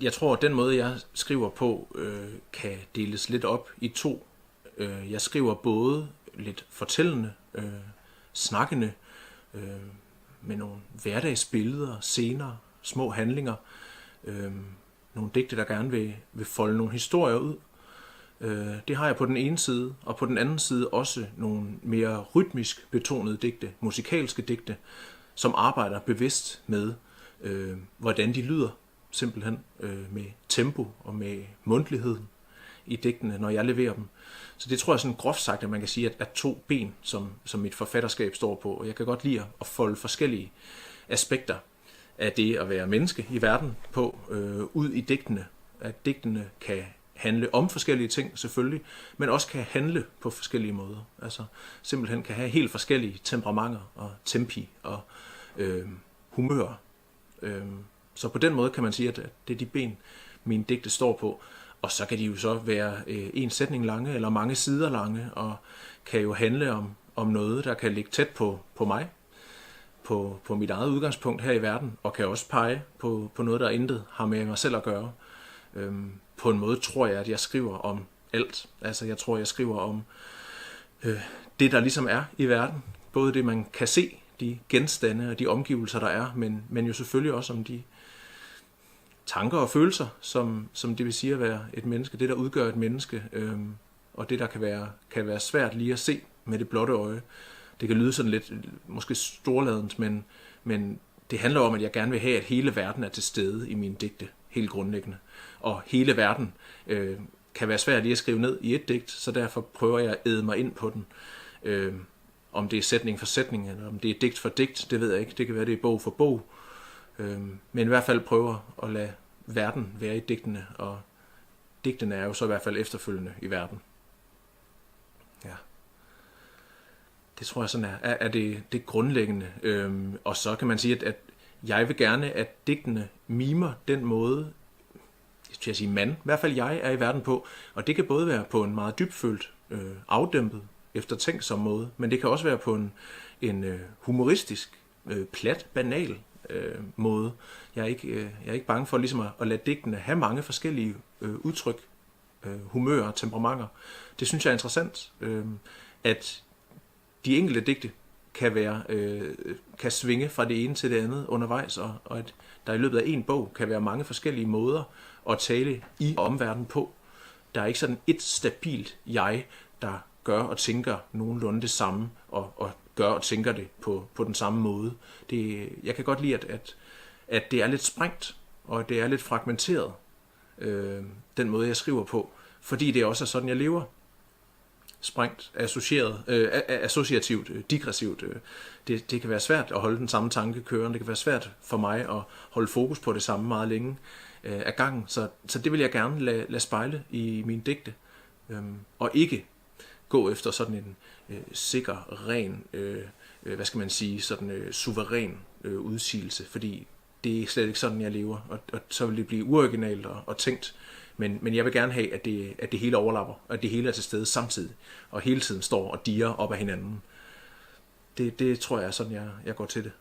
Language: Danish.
Jeg tror, at den måde, jeg skriver på, kan deles lidt op i to. Jeg skriver både lidt fortællende, snakkende, med nogle hverdagsbilleder, scener, små handlinger, nogle digte, der gerne vil folde nogle historier ud. Det har jeg på den ene side, og på den anden side også nogle mere rytmisk betonede digte, musikalske digte, som arbejder bevidst med, hvordan de lyder, simpelthen med tempo og med mundtligheden i digtene, når jeg leverer dem. Så det tror jeg sådan groft sagt, at man kan sige, at to ben, som mit forfatterskab står på. Og jeg kan godt lide at folde forskellige aspekter af det at være menneske i verden på ud i digtene. At digtene kan handle om forskellige ting selvfølgelig, men også kan handle på forskellige måder. Altså simpelthen kan have helt forskellige temperamenter og tempi og humør. Så på den måde kan man sige, at det er de ben, mine digte står på. Og så kan de jo så være en sætning lange eller mange sider lange, og kan jo handle om noget, der kan ligge tæt på mig, på mit eget udgangspunkt her i verden, og kan også pege på noget, der intet har med mig selv at gøre. På en måde tror jeg, at jeg skriver om alt. Altså jeg tror, jeg skriver om det, der ligesom er i verden. Både det, man kan se, de genstande og de omgivelser, der er, men jo selvfølgelig også om de tanker og følelser, som det vil sige at være et menneske, det der udgør et menneske, og det der kan være svært lige at se med det blotte øje. Det kan lyde sådan lidt, måske storladent, men det handler om, at jeg gerne vil have, at hele verden er til stede i mine digte, helt grundlæggende. Og hele verden kan være svært lige at skrive ned i et digt, så derfor prøver jeg at æde mig ind på den. Om det er sætning for sætning, eller om det er digt for digt, det ved jeg ikke. Det kan være, det er bog for bog. Men i hvert fald prøver at lade verden være i digtene, og digtene er jo så i hvert fald efterfølgende i verden. Ja. Det tror jeg sådan er det grundlæggende. Og så kan man sige, at jeg vil gerne, at digtene mimer den måde, jeg sige man, i hvert fald jeg er i verden på, og det kan både være på en meget dybfølt, afdæmpet, eftertænksom måde, men det kan også være på en humoristisk, plat, banal måde. Jeg er ikke bange for ligesom at lade digtene have mange forskellige udtryk, humører, temperamenter. Det synes jeg er interessant, at de enkelte digte kan svinge fra det ene til det andet undervejs, og at der i løbet af en bog kan være mange forskellige måder at tale i og om verden på. Der er ikke sådan et stabilt jeg, der gør og tænker nogenlunde det samme, og gør og tænker det på den samme måde. Jeg kan godt lide, at det er lidt sprængt, og at det er lidt fragmenteret, den måde, jeg skriver på, fordi det også er sådan, jeg lever. Sprængt, associativt, digressivt. Det kan være svært at holde den samme tanke kørende. Det kan være svært for mig at holde fokus på det samme meget længe af gangen. Så det vil jeg gerne lade spejle i mine digte. Og ikke gå efter sådan en sikker, ren, hvad skal man sige, sådan suveræn udsigelse. Fordi det er slet ikke sådan, jeg lever. Og så vil det blive uoriginalt og tænkt. Men jeg vil gerne have, at det hele overlapper, og at det hele er til stede samtidig, og hele tiden står og dirrer op ad hinanden. Det tror jeg er sådan, jeg går til det.